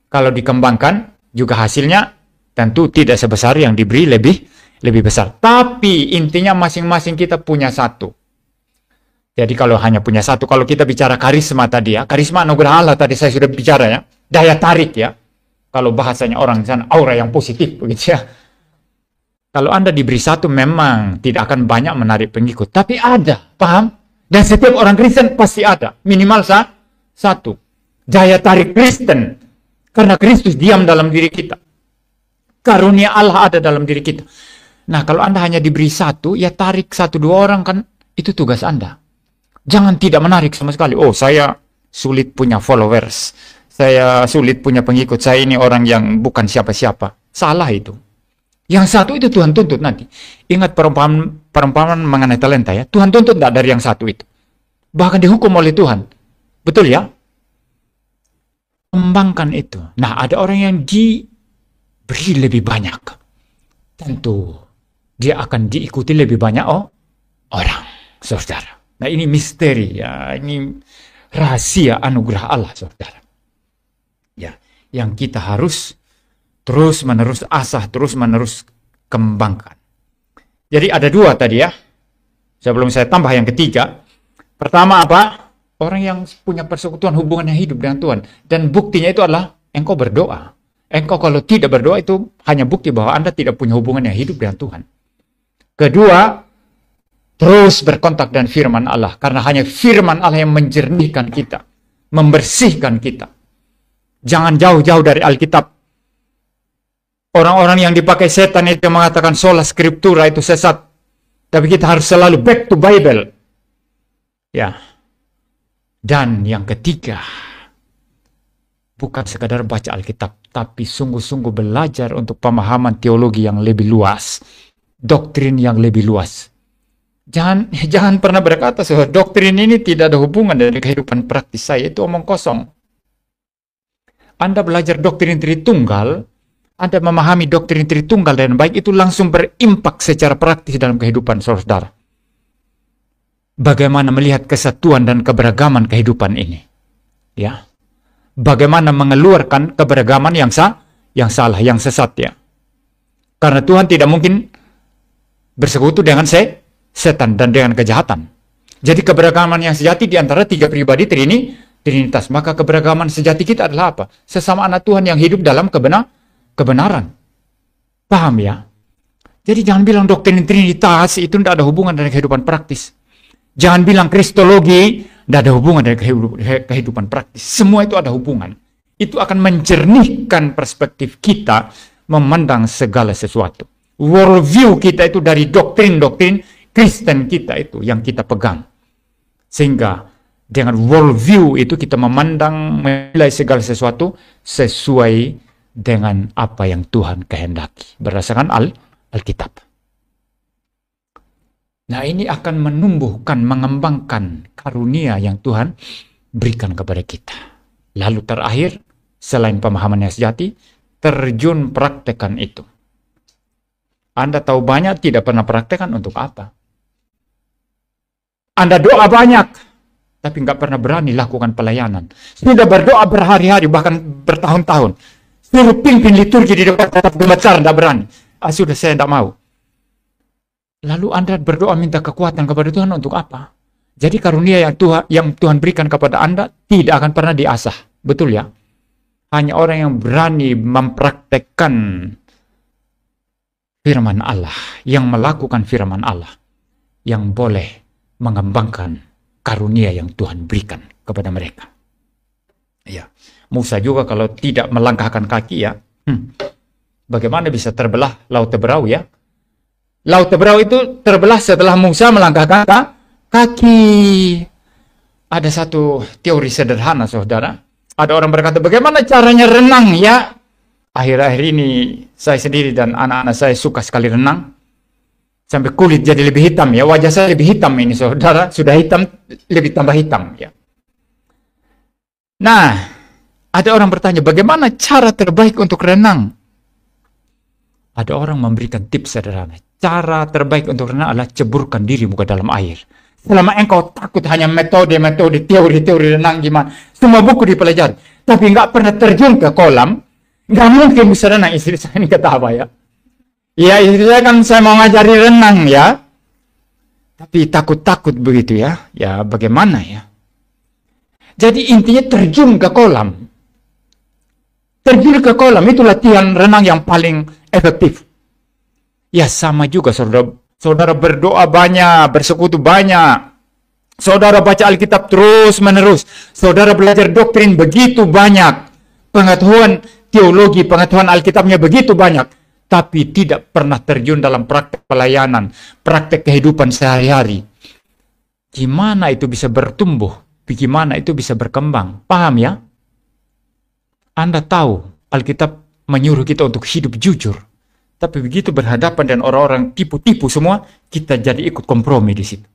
kalau dikembangkan juga hasilnya tentu tidak sebesar yang diberi lebih besar. Tapi intinya masing-masing kita punya satu. Jadi kalau hanya punya satu, kalau kita bicara karisma tadi ya, karisma anugerah Allah tadi saya sudah bicara ya. Daya tarik ya. Kalau bahasanya orang di sana, aura yang positif begitu ya. Kalau Anda diberi satu memang tidak akan banyak menarik pengikut. Tapi ada, paham? Dan setiap orang Kristen pasti ada. Minimal satu. Daya tarik Kristen. Karena Kristus diam dalam diri kita. Karunia Allah ada dalam diri kita. Nah kalau Anda hanya diberi satu, ya tarik 1-2 orang kan itu tugas Anda. Jangan tidak menarik sama sekali. Oh saya sulit punya followers. Saya sulit punya pengikut, saya ini orang yang bukan siapa-siapa. Salah itu. Yang satu itu Tuhan tuntut nanti. Ingat perumpamaan mengenai talenta ya. Tuhan tuntut tidak dari yang satu itu. Bahkan dihukum oleh Tuhan. Betul ya? Kembangkan itu. Nah ada orang yang diberi lebih banyak. Tentu dia akan diikuti lebih banyak orang. Saudara. Nah ini misteri ya. Ini rahasia anugerah Allah saudara. Ya, yang kita harus terus-menerus asah, terus-menerus kembangkan. Jadi ada 2 tadi ya. Sebelum saya tambah yang ketiga. Pertama apa? Orang yang punya persekutuan hubungan yang hidup dengan Tuhan. Dan buktinya itu adalah engkau berdoa. Engkau kalau tidak berdoa itu hanya bukti bahwa Anda tidak punya hubungan yang hidup dengan Tuhan. Kedua, terus berkontak dengan firman Allah. Karena hanya firman Allah yang menjernihkan kita. Membersihkan kita. Jangan jauh-jauh dari Alkitab. Orang-orang yang dipakai setan itu mengatakan sola scriptura itu sesat. Tapi kita harus selalu back to Bible. Ya. Dan yang ketiga, bukan sekadar baca Alkitab, tapi sungguh-sungguh belajar untuk pemahaman teologi yang lebih luas. Doktrin yang lebih luas. Jangan pernah berkata bahwa doktrin ini tidak ada hubungan dengan kehidupan praktis saya. Itu omong kosong. Anda belajar doktrin Tritunggal, Anda memahami doktrin Tritunggal dengan baik, itu langsung berimpak secara praktis dalam kehidupan saudara. Bagaimana melihat kesatuan dan keberagaman kehidupan ini. Ya. Bagaimana mengeluarkan keberagaman yang salah, yang sesat ya. Karena Tuhan tidak mungkin bersekutu dengan setan dan dengan kejahatan. Jadi keberagaman yang sejati di antara 3 pribadi Trinitas. Maka keberagaman sejati kita adalah apa? Sesama anak Tuhan yang hidup dalam kebenaran. Paham ya? Jadi jangan bilang doktrin Trinitas itu tidak ada hubungan dengan kehidupan praktis. Jangan bilang Kristologi tidak ada hubungan dengan kehidupan praktis. Semua itu ada hubungan. Itu akan menjernihkan perspektif kita memandang segala sesuatu. Worldview kita itu dari doktrin-doktrin Kristen kita itu yang kita pegang. Sehingga dengan worldview itu kita memandang, menilai segala sesuatu sesuai dengan apa yang Tuhan kehendaki. Berdasarkan Alkitab. Nah ini akan menumbuhkan, mengembangkan karunia yang Tuhan berikan kepada kita. Lalu terakhir, selain pemahaman yang sejati, terjun praktekan itu. Anda tahu banyak, tidak pernah praktekan untuk apa? Anda doa banyak, tapi nggak pernah berani lakukan pelayanan. Sudah berdoa berhari-hari, bahkan bertahun-tahun. Suruh pimpin liturgi di depan tetap gemetar, tidak berani. Sudah, saya tidak mau. Lalu Anda berdoa minta kekuatan kepada Tuhan untuk apa? Jadi karunia yang Tuhan berikan kepada Anda tidak akan pernah diasah. Betul ya? Hanya orang yang berani mempraktekkan firman Allah, yang melakukan firman Allah, yang boleh mengembangkan karunia yang Tuhan berikan kepada mereka. Ya, Musa juga kalau tidak melangkahkan kaki ya, bagaimana bisa terbelah Laut Teberau ya? Laut Teberau itu terbelah setelah Musa melangkahkan kaki. Ada satu teori sederhana, saudara. Ada orang berkata, bagaimana caranya renang ya? Akhir-akhir ini saya sendiri dan anak-anak saya suka sekali renang. Sampai kulit jadi lebih hitam ya. Wajah saya lebih hitam ini, saudara. Sudah hitam, lebih tambah hitam ya. Nah, ada orang bertanya, bagaimana cara terbaik untuk renang? Ada orang memberikan tips sederhana. Cara terbaik untuk renang adalah ceburkan dirimu ke dalam air. Selama engkau takut hanya metode-metode, teori-teori renang gimana, semua buku dipelajari, tapi nggak pernah terjun ke kolam, nggak mungkin bisa renang. Istri saya ini ketawa ya. Ya, istri saya kan saya mau ngajari renang ya, tapi takut-takut begitu ya. Ya bagaimana ya? Jadi intinya terjun ke kolam. Terjun ke kolam itu latihan renang yang paling efektif. Ya sama juga saudara. Saudara berdoa banyak, bersekutu banyak. Saudara baca Alkitab terus menerus. Saudara belajar doktrin begitu banyak. Pengetahuan teologi, pengetahuan Alkitabnya begitu banyak. Tapi tidak pernah terjun dalam praktek pelayanan, praktek kehidupan sehari-hari. Gimana itu bisa bertumbuh? Bagaimana itu bisa berkembang? Paham ya? Anda tahu Alkitab menyuruh kita untuk hidup jujur. Tapi begitu berhadapan dengan orang-orang tipu-tipu semua, kita jadi ikut kompromi di situ.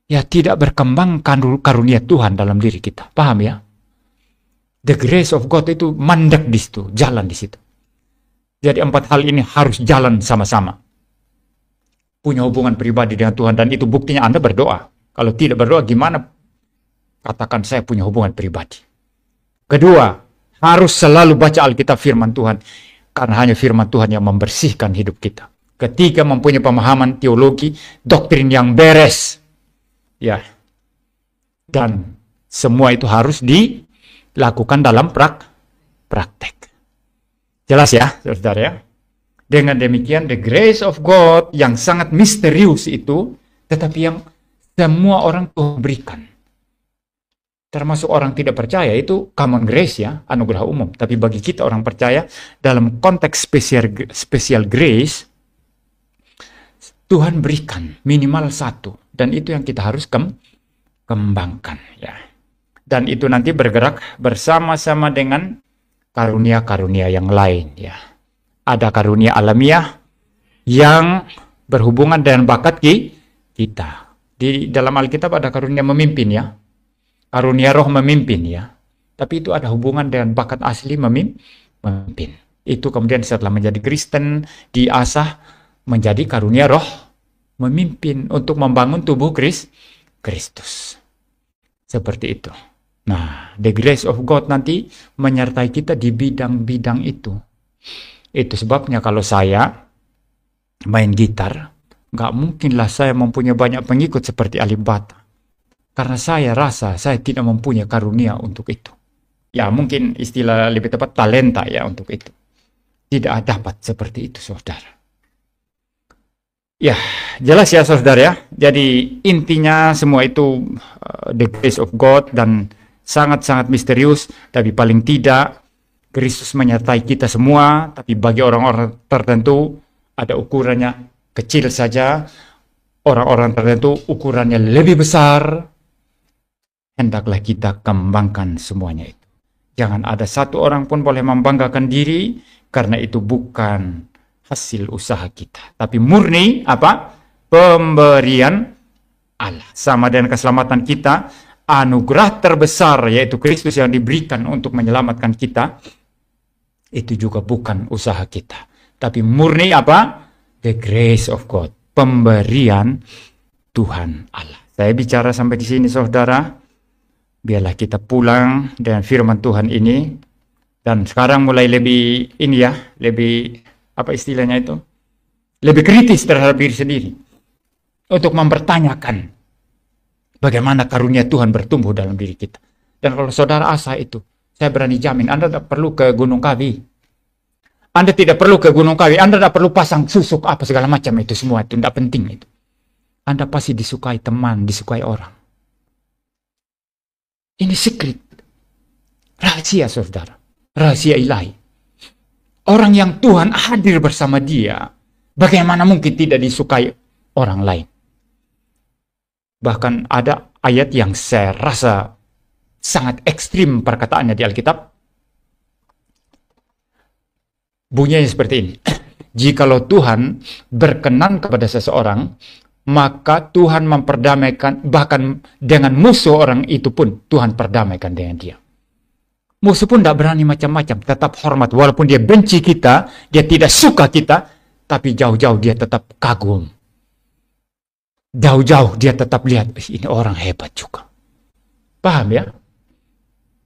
Ya tidak berkembang karunia Tuhan dalam diri kita. Paham ya? The grace of God itu mandek di situ, jalan di situ. Jadi 4 hal ini harus jalan sama-sama. Punya hubungan pribadi dengan Tuhan, dan itu buktinya Anda berdoa. Kalau tidak berdoa, gimana katakan saya punya hubungan pribadi? Kedua, harus selalu baca Alkitab firman Tuhan. Karena hanya firman Tuhan yang membersihkan hidup kita. Ketiga, mempunyai pemahaman teologi, doktrin yang beres. Ya. Dan semua itu harus dilakukan dalam praktek. Jelas ya, saudara ya? Dengan demikian, the grace of God yang sangat misterius itu, tetapi yang semua orang Tuhan berikan. Termasuk orang tidak percaya, itu common grace ya, anugerah umum. Tapi bagi kita orang percaya, dalam konteks special grace, Tuhan berikan minimal 1. Dan itu yang kita harus kembangkan ya. Dan itu nanti bergerak bersama-sama dengan karunia-karunia yang lain ya. Ada karunia alamiah yang berhubungan dengan bakat kita. Di dalam Alkitab ada karunia memimpin ya. Karunia roh memimpin ya. Tapi itu ada hubungan dengan bakat asli memimpin. Itu kemudian setelah menjadi Kristen diasah menjadi karunia roh memimpin untuk membangun tubuh Kristus. Seperti itu. Nah, the grace of God nanti menyertai kita di bidang-bidang itu. Itu sebabnya kalau saya main gitar, nggak mungkinlah saya mempunyai banyak pengikut seperti Ali Bata. Karena saya rasa saya tidak mempunyai karunia untuk itu. Ya mungkin istilah lebih tepat talenta ya untuk itu. Tidak dapat seperti itu saudara. Ya jelas ya saudara ya. Jadi intinya semua itu the grace of God dan sangat-sangat misterius. Tapi paling tidak Kristus menyertai kita semua. Tapi bagi orang-orang tertentu ada ukurannya kecil saja. Orang-orang tertentu ukurannya lebih besar. Hendaklah kita kembangkan semuanya itu. Jangan ada satu orang pun boleh membanggakan diri, karena itu bukan hasil usaha kita. Tapi murni apa? Pemberian Allah. Sama dengan keselamatan kita, anugerah terbesar yaitu Kristus yang diberikan untuk menyelamatkan kita, itu juga bukan usaha kita. Tapi murni apa? The grace of God. Pemberian Tuhan Allah. Saya bicara sampai di sini saudara. Biarlah kita pulang dengan firman Tuhan ini Dan sekarang mulai lebih ini ya, lebih apa istilahnya itu? Lebih kritis terhadap diri sendiri. Untuk mempertanyakan bagaimana karunia Tuhan bertumbuh dalam diri kita. Dan kalau saudara asa itu, saya berani jamin Anda tidak perlu ke Gunung Kawi. Anda tidak perlu ke Gunung Kawi, Anda tidak perlu pasang susuk apa segala macam itu semua, itu tidak penting itu. Anda pasti disukai teman, disukai orang. Ini secret. Rahasia saudara. Rahasia ilahi. Orang yang Tuhan hadir bersama dia, bagaimana mungkin tidak disukai orang lain? Bahkan ada ayat yang saya rasa sangat ekstrim perkataannya di Alkitab. Bunyinya seperti ini. Jikalau Tuhan berkenan kepada seseorang, maka Tuhan memperdamaikan, bahkan dengan musuh orang itu pun Tuhan perdamaikan dengan dia. Musuh pun tidak berani macam-macam, tetap hormat. Walaupun dia benci kita, dia tidak suka kita, tapi jauh-jauh dia tetap kagum. Jauh-jauh dia tetap lihat, ini orang hebat juga. Paham ya?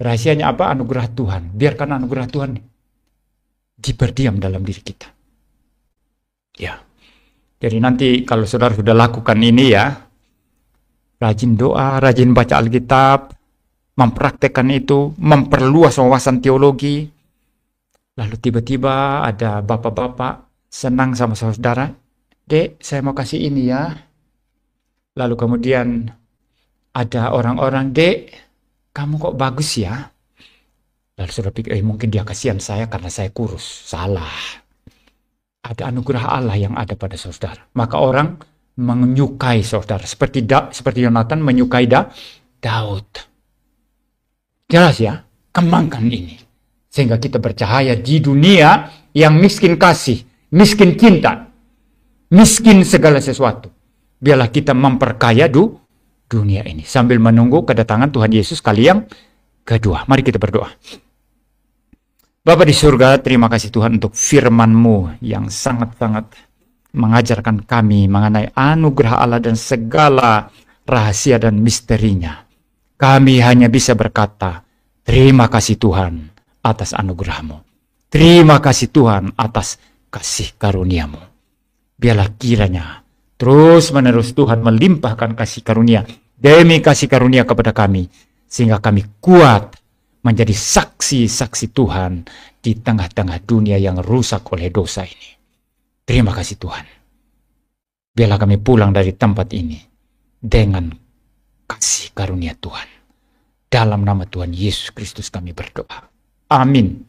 Rahasianya apa? Anugerah Tuhan. Biarkan anugerah Tuhan diberdiam dalam diri kita. Ya. Jadi nanti kalau saudara sudah lakukan ini ya, rajin doa, rajin baca Alkitab, mempraktekkan itu, memperluas wawasan teologi. Lalu tiba-tiba ada bapak-bapak senang sama saudara, Dek, saya mau kasih ini ya. Lalu kemudian ada orang-orang, Dek, kamu kok bagus ya? Lalu saudara pikir, mungkin dia kasihan saya karena saya kurus. Salah. Ada anugerah Allah yang ada pada saudara. Maka orang menyukai saudara. Seperti Yonatan menyukai Daud. Jelas ya, kembangkan ini. Sehingga kita bercahaya di dunia yang miskin kasih, miskin cinta, miskin segala sesuatu. Biarlah kita memperkaya dunia ini. Sambil menunggu kedatangan Tuhan Yesus kali yang kedua. Mari kita berdoa. Bapa di surga, terima kasih Tuhan untuk firman-Mu yang sangat-sangat mengajarkan kami mengenai anugerah Allah dan segala rahasia dan misterinya. Kami hanya bisa berkata, terima kasih Tuhan atas anugerah-Mu. Terima kasih Tuhan atas kasih karunia-Mu. Biarlah kiranya terus-menerus Tuhan melimpahkan kasih karunia demi kasih karunia kepada kami, sehingga kami kuat menjadi saksi-saksi Tuhan di tengah-tengah dunia yang rusak oleh dosa ini. Terima kasih Tuhan. Biarlah kami pulang dari tempat ini dengan kasih karunia Tuhan. Dalam nama Tuhan Yesus Kristus kami berdoa. Amin.